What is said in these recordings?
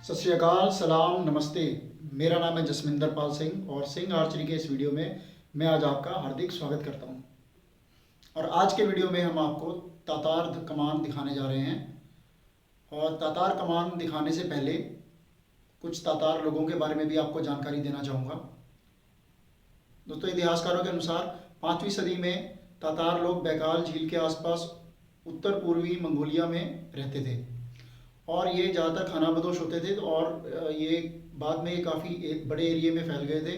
सत श्री अकाल, सलाम, नमस्ते। मेरा नाम है जसमिंदर पाल सिंह और सिंह आर्चरी के इस वीडियो में मैं आज आपका हार्दिक स्वागत करता हूं। और आज के वीडियो में हम आपको तातार कमान दिखाने जा रहे हैं। और तातार कमान दिखाने से पहले कुछ तातार लोगों के बारे में भी आपको जानकारी देना चाहूँगा। दोस्तों, इतिहासकारों के अनुसार 5वीं सदी में तातार लोग बैकाल झील के आसपास उत्तर पूर्वी मंगोलिया में रहते थे और ये ज़्यादातर खानाबदोश होते थे और ये बाद में काफ़ी एक बड़े एरिया में फैल गए थे।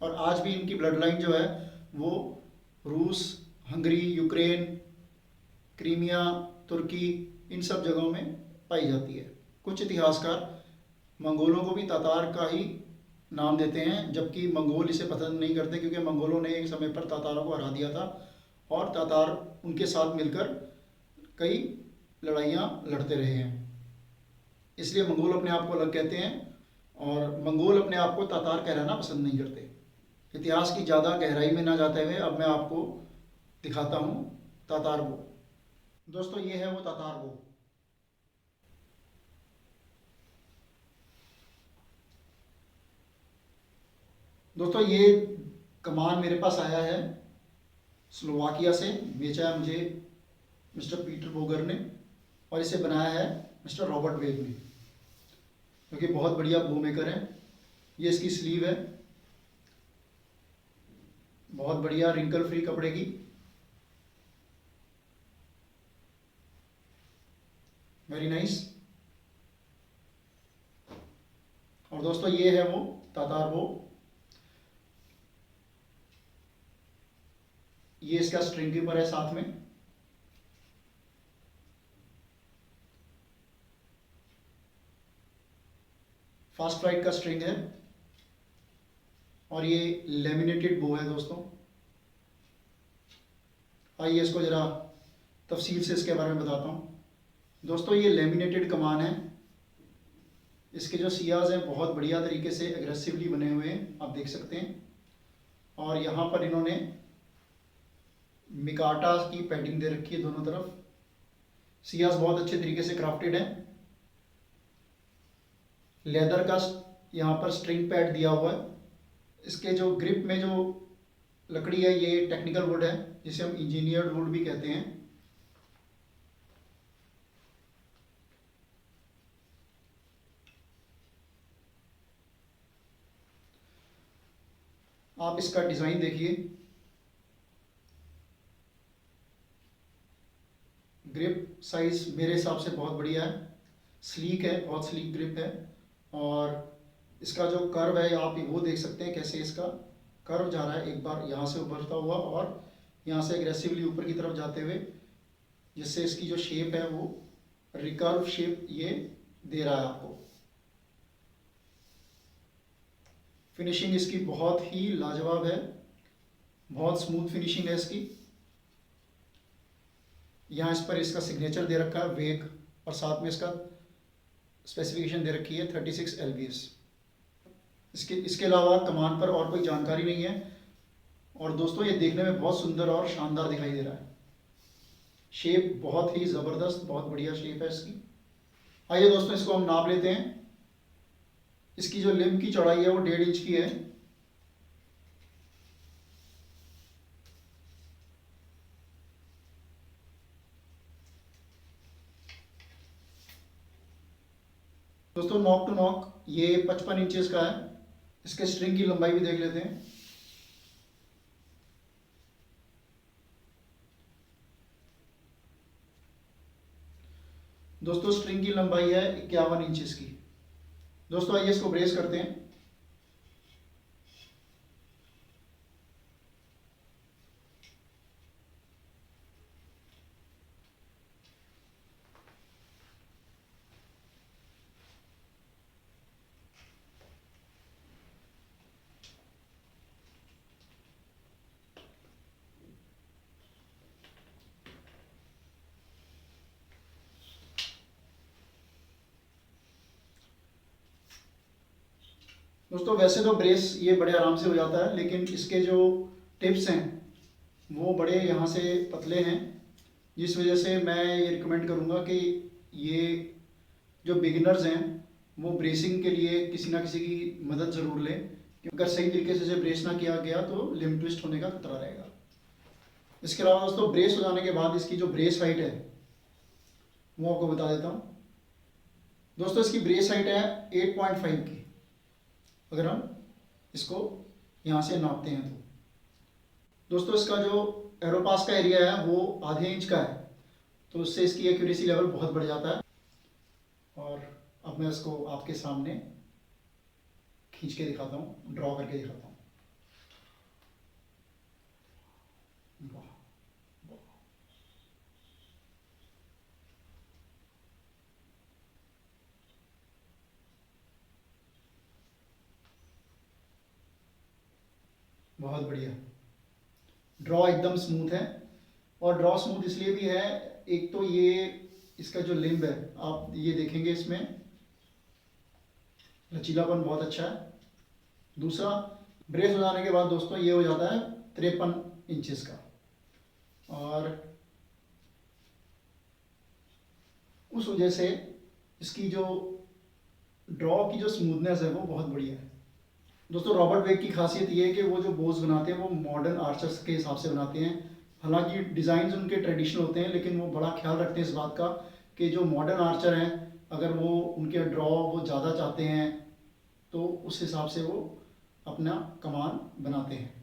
और आज भी इनकी ब्लड लाइन जो है वो रूस, हंगरी, यूक्रेन, क्रीमिया, तुर्की, इन सब जगहों में पाई जाती है। कुछ इतिहासकार मंगोलों को भी तातार का ही नाम देते हैं, जबकि मंगोल इसे पसंद नहीं करते क्योंकि मंगोलों ने एक समय पर तातारों को हरा दिया था और तातार उनके साथ मिलकर कई लड़ाइयाँ लड़ते रहे हैं। इसलिए मंगोल अपने आप को अलग कहते हैं और मंगोल अपने आप को तातार कहलाना पसंद नहीं करते। इतिहास की ज़्यादा गहराई में ना जाते हुए अब मैं आपको दिखाता हूँ तातार वो। दोस्तों, ये है वो तातार वो। दोस्तों, ये कमान मेरे पास आया है स्लोवाकिया से। बेचा है मुझे मिस्टर पीटर बोगर ने और इसे बनाया है मिस्टर रॉबर्ट वेब ने, जो कि बहुत बढ़िया बो मेकर है। ये इसकी स्लीव है, बहुत बढ़िया रिंकल फ्री कपड़े की। Very nice. और दोस्तों, ये है वो तातार वो। ये इसका स्ट्रिंग कीपर है साथ में। फास्ट राइट का स्ट्रिंग है और ये लेमिनेटेड बो है। दोस्तों, आइए इसको ज़रा तफसील से इसके बारे में बताता हूँ। दोस्तों, ये लेमिनेटेड कमान है। इसके जो सियाज हैं बहुत बढ़िया तरीके से एग्रेसिवली बने हुए हैं, आप देख सकते हैं। और यहाँ पर इन्होंने मिकाटा की पैडिंग दे रखी है दोनों तरफ। सियाज बहुत अच्छे तरीके से क्राफ्टेड है। लेदर का यहाँ पर स्ट्रिंग पैड दिया हुआ है। इसके जो ग्रिप में जो लकड़ी है ये टेक्निकल वुड है, जिसे हम इंजीनियर्ड वुड भी कहते हैं। आप इसका डिज़ाइन देखिए। ग्रिप साइज मेरे हिसाब से बहुत बढ़िया है, स्लीक है, बहुत स्लीक ग्रिप है। और इसका जो कर्व है आप वो देख सकते हैं कैसे इसका कर्व जा रहा है, एक बार यहाँ से उभरता हुआ और यहाँ से एग्रेसिवली ऊपर की तरफ जाते हुए, जिससे इसकी जो शेप है वो रिकर्व शेप ये दे रहा है आपको। फिनिशिंग इसकी बहुत ही लाजवाब है, बहुत स्मूथ फिनिशिंग है इसकी। यहाँ इस पर इसका सिग्नेचर दे रखा है वेग, और साथ में इसका स्पेसिफिकेशन दे रखी है 36 LBS। इसके अलावा कमान पर और कोई जानकारी नहीं है। और दोस्तों, ये देखने में बहुत सुंदर और शानदार दिखाई दे रहा है। शेप बहुत ही ज़बरदस्त, बहुत बढ़िया शेप है इसकी। आइए दोस्तों, इसको हम नाप लेते हैं। इसकी जो लिम्ब की चौड़ाई है वो 1.5 इंच की है। दोस्तों, नॉक टू नॉक ये 55 इंचेस का है। इसके स्ट्रिंग की लंबाई भी देख लेते हैं। दोस्तों, स्ट्रिंग की लंबाई है 51 इंचेस की। दोस्तों, आइए इसको ब्रेस करते हैं। दोस्तों, वैसे तो ब्रेस ये बड़े आराम से हो जाता है, लेकिन इसके जो टिप्स हैं वो बड़े यहाँ से पतले हैं, जिस वजह से मैं ये रिकमेंड करूँगा कि ये जो बिगिनर्स हैं वो ब्रेसिंग के लिए किसी ना किसी की मदद ज़रूर लें, क्योंकि अगर सही तरीके से इसे ब्रेस ना किया गया तो लिम्ब ट्विस्ट होने का खतरा रहेगा। इसके अलावा दोस्तों, ब्रेस हो जाने के बाद इसकी जो ब्रेस हाइट है वो आपको बता देता हूँ। दोस्तों, इसकी ब्रेस हाइट है 8.5 की। अगर हम इसको यहाँ से नापते हैं तो दोस्तों, इसका जो एरोपास का एरिया है वो आधे इंच का है, तो उससे इसकी एक्यूरेसी लेवल बहुत बढ़ जाता है। और अब मैं इसको आपके सामने खींच के दिखाता हूँ, ड्रॉ करके दिखाता हूँ। वाह, वाह। बहुत बढ़िया। ड्रॉ एकदम स्मूथ है, और ड्रॉ स्मूथ इसलिए भी है, एक तो ये इसका जो लिम्ब है आप ये देखेंगे, इसमें लचीलापन बहुत अच्छा है। दूसरा, ब्रेस हो जाने के बाद दोस्तों ये हो जाता है 53 इंचेस का, और उस वजह से इसकी जो ड्रॉ की जो स्मूथनेस है वो बहुत बढ़िया है। दोस्तों, रॉबर्ट वेग की खासियत ये है कि वो जो बोज बनाते हैं वो मॉडर्न आर्चर्स के हिसाब से बनाते हैं। हालांकि डिज़ाइन उनके ट्रेडिशनल होते हैं, लेकिन वो बड़ा ख्याल रखते हैं इस बात का कि जो मॉडर्न आर्चर हैं, अगर वो उनके ड्रॉ वो ज़्यादा चाहते हैं तो उस हिसाब से वो अपना कमान बनाते हैं।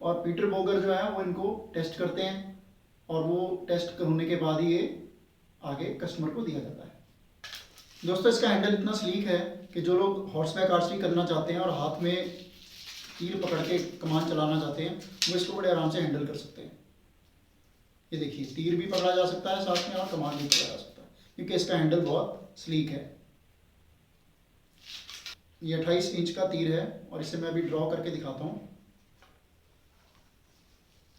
और पीटर बोगर जो है वो इनको टेस्ट करते हैं, और वो टेस्ट होने के बाद ही ये आगे कस्टमर को दिया जाता है। दोस्तों, इसका हैंडल इतना स्लीक है कि जो लोग हॉर्सबैक आर्चरी करना चाहते हैं और हाथ में तीर पकड़ के कमान चलाना चाहते हैं, वो इसको बड़े आराम से हैंडल कर सकते हैं। ये देखिए, तीर भी पकड़ा जा सकता है साथ में, और कमान भी पकड़ा जा सकता है, क्योंकि इसका हैंडल बहुत स्लीक है। ये 28 इंच का तीर है, और इसे मैं अभी ड्रॉ करके दिखाता हूँ।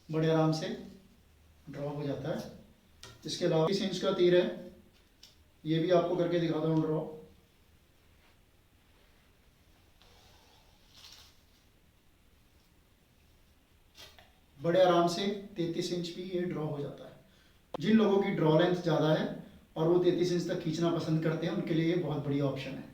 बड़े आराम से ड्रॉ हो जाता है। इसके अलावा 20 इंच का तीर है, ये भी आपको करके दिखाता हूँ ड्रॉ। बड़े आराम से 33 इंच भी ये ड्रॉ हो जाता है। जिन लोगों की ड्रॉ लेंथ ज़्यादा है और वो 33 इंच तक खींचना पसंद करते हैं, उनके लिए ये बहुत बढ़िया ऑप्शन है।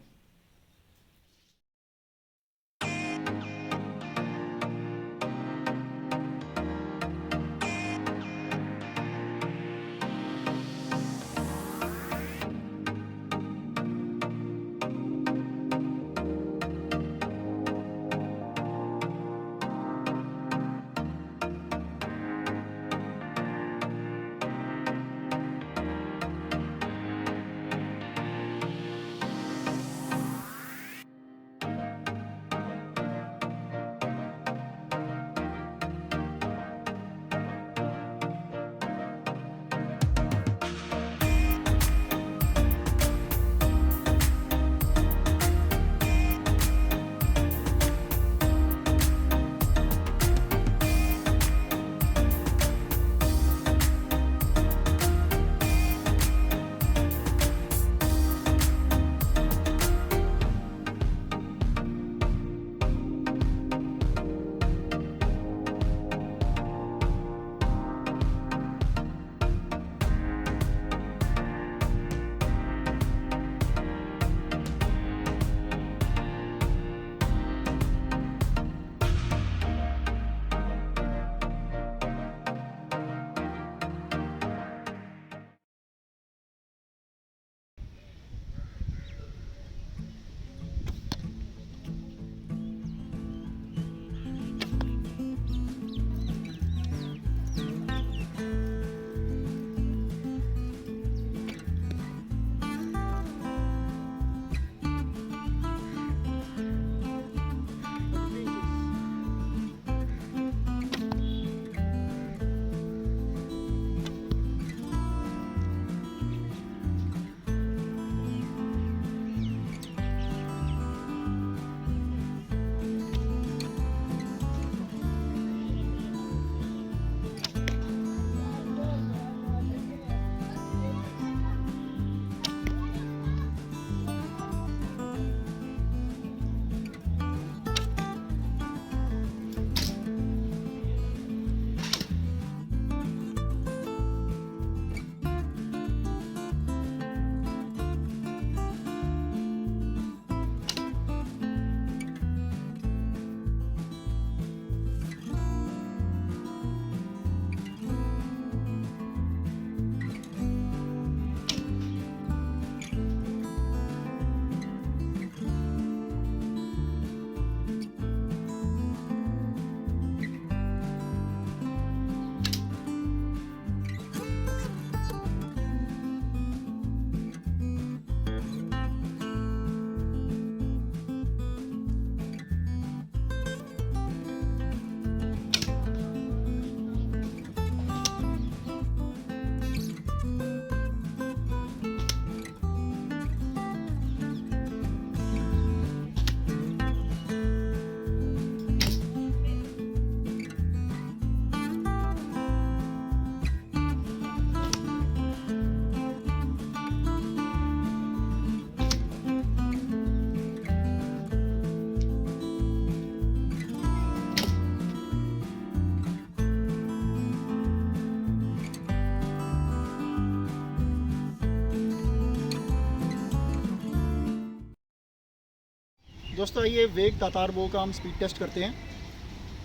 दोस्तों आइए वेग तातार बो का हम स्पीड टेस्ट करते हैं।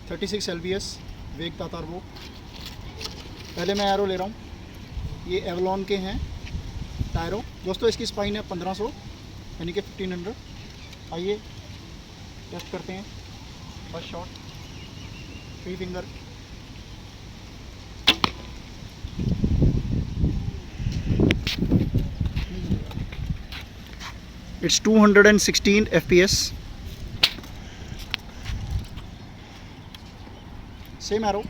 36 LBS वेग तातार बो। पहले मैं एरो ले रहा हूँ। ये एवलॉन के हैं टायरों। दोस्तों इसकी स्पाइन है 1500 यानी कि 1500। आइए टेस्ट करते हैं। First shot 3 finger. It's 216 FPS. Same arrow.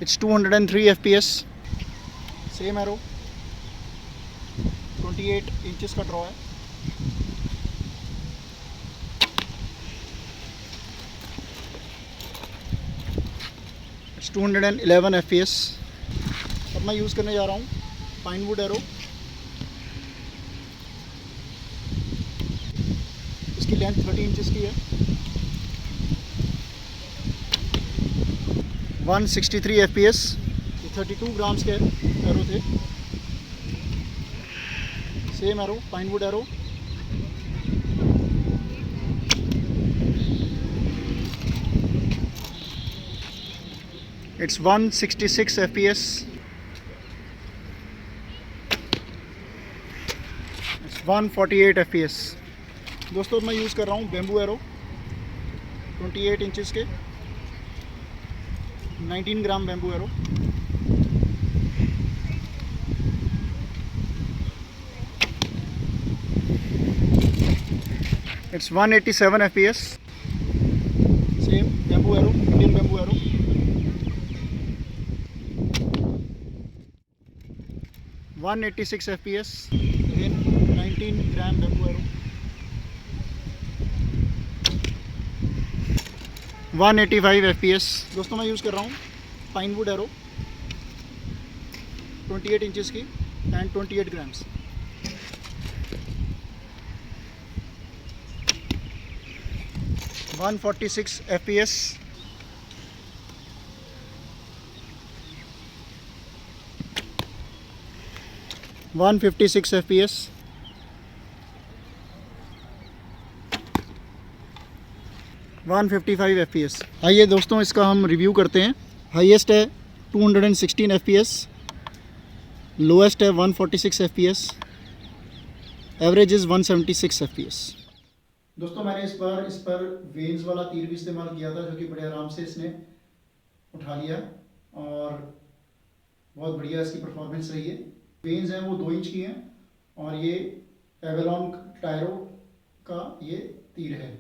It's 203 FPS. Same arrow. 28 inches का ड्रॉ है। It's 211 FPS. अब मैं यूज़ करने जा रहा हूँ पाइनवुड एरो। इसकी लेंथ 30 इंचेस की है। 163 FPS। ये 32 ग्राम्स के एरो थे। Same arrow Pinewood arrow. It's 166 FPS. It's 148 FPS. दोस्तों मैं यूज़ कर रहा हूँ बेम्बू एरो 28 इंचेस के 19 gram bamboo arrow. It's 187 FPS. Same bamboo arrow, Indian bamboo arrow. One 86 FPS, again 19 gram bamboo arrow. 185 FPS। दोस्तों मैं use कर रहा हूँ पाइनवुड एरो 28 इंचेस की and 28 grams. One 146 FPS। One 156 FPS। 155 FPS। आइए दोस्तों इसका हम रिव्यू करते हैं। हाईएस्ट है 216 FPS, लोएस्ट है 146 FPS, एवरेज इज़ 176 FPS। दोस्तों मैंने इस पर वेन्स वाला तीर भी इस्तेमाल किया था, जो कि बड़े आराम से इसने उठा लिया और बहुत बढ़िया इसकी परफॉर्मेंस रही है। वेन्स हैं वो 2 इंच की हैं और ये एवेलॉन टायरो का ये तीर है।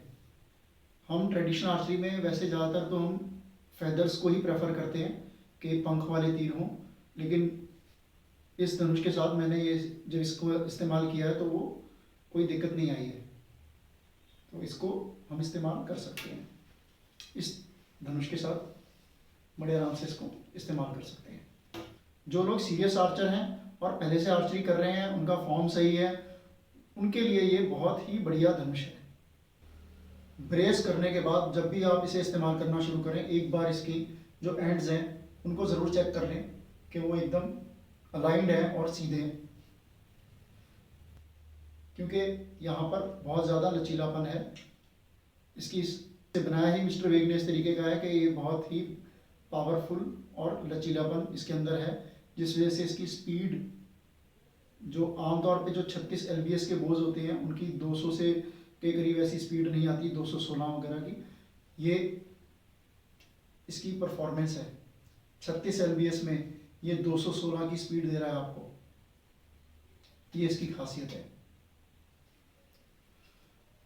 हम ट्रेडिशनल आर्चरी में वैसे ज़्यादातर तो हम फेदर्स को ही प्रेफर करते हैं कि पंख वाले तीर हों, लेकिन इस धनुष के साथ मैंने ये जब इसको इस्तेमाल किया है तो वो कोई दिक्कत नहीं आई है, तो इसको हम इस्तेमाल कर सकते हैं। इस धनुष के साथ बड़े आराम से इसको इस्तेमाल कर सकते हैं। जो लोग सीरियस आर्चर हैं और पहले से आर्चरी कर रहे हैं, उनका फॉर्म सही है, उनके लिए ये बहुत ही बढ़िया धनुष है। ब्रेस करने के बाद जब भी आप इसे इस्तेमाल करना शुरू करें, एक बार इसकी जो एंड्स हैं उनको ज़रूर चेक कर लें कि वो एकदम अलाइंड हैं और सीधे हैं, क्योंकि यहाँ पर बहुत ज़्यादा लचीलापन है। इसकी बनाया ही मिस्टर वेग ने इस तरीके का है कि ये बहुत ही पावरफुल और लचीलापन इसके अंदर है, जिस वजह से इसकी स्पीड जो आमतौर पे जो 36 LBS के बोझ होते हैं उनकी 200 से के करीब ऐसी स्पीड नहीं आती, 216 वगैरह की। ये इसकी परफॉर्मेंस है। 36 LBS में ये 216 की स्पीड दे रहा है आपको। ये इसकी खासियत है।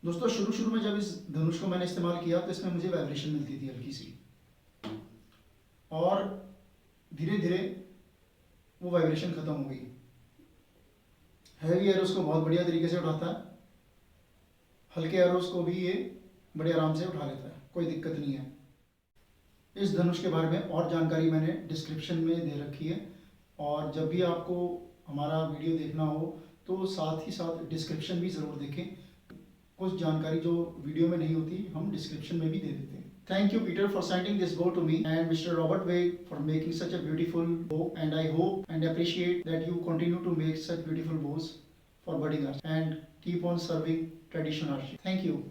दोस्तों शुरू में जब इस धनुष को मैंने इस्तेमाल किया तो इसमें मुझे वाइब्रेशन मिलती थी हल्की सी, और धीरे धीरे वो वाइब्रेशन खत्म हो गई। हैवी एरोस को बहुत बढ़िया तरीके से उठाता है, हल्के एरोस को भी ये बड़े आराम से उठा लेता है, कोई दिक्कत नहीं है। इस धनुष के बारे में और जानकारी मैंने डिस्क्रिप्शन में दे रखी है, और जब भी आपको हमारा वीडियो देखना हो तो साथ ही साथ डिस्क्रिप्शन भी ज़रूर देखें। कुछ जानकारी जो वीडियो में नहीं होती हम डिस्क्रिप्शन में भी दे देते हैं। Thank you, Peter, for sending this bow to me, and Mr. Robert Wade for making such a beautiful bow. And I hope and appreciate that you continue to make such beautiful bows for budding archers and keep on serving traditional archery. Thank you.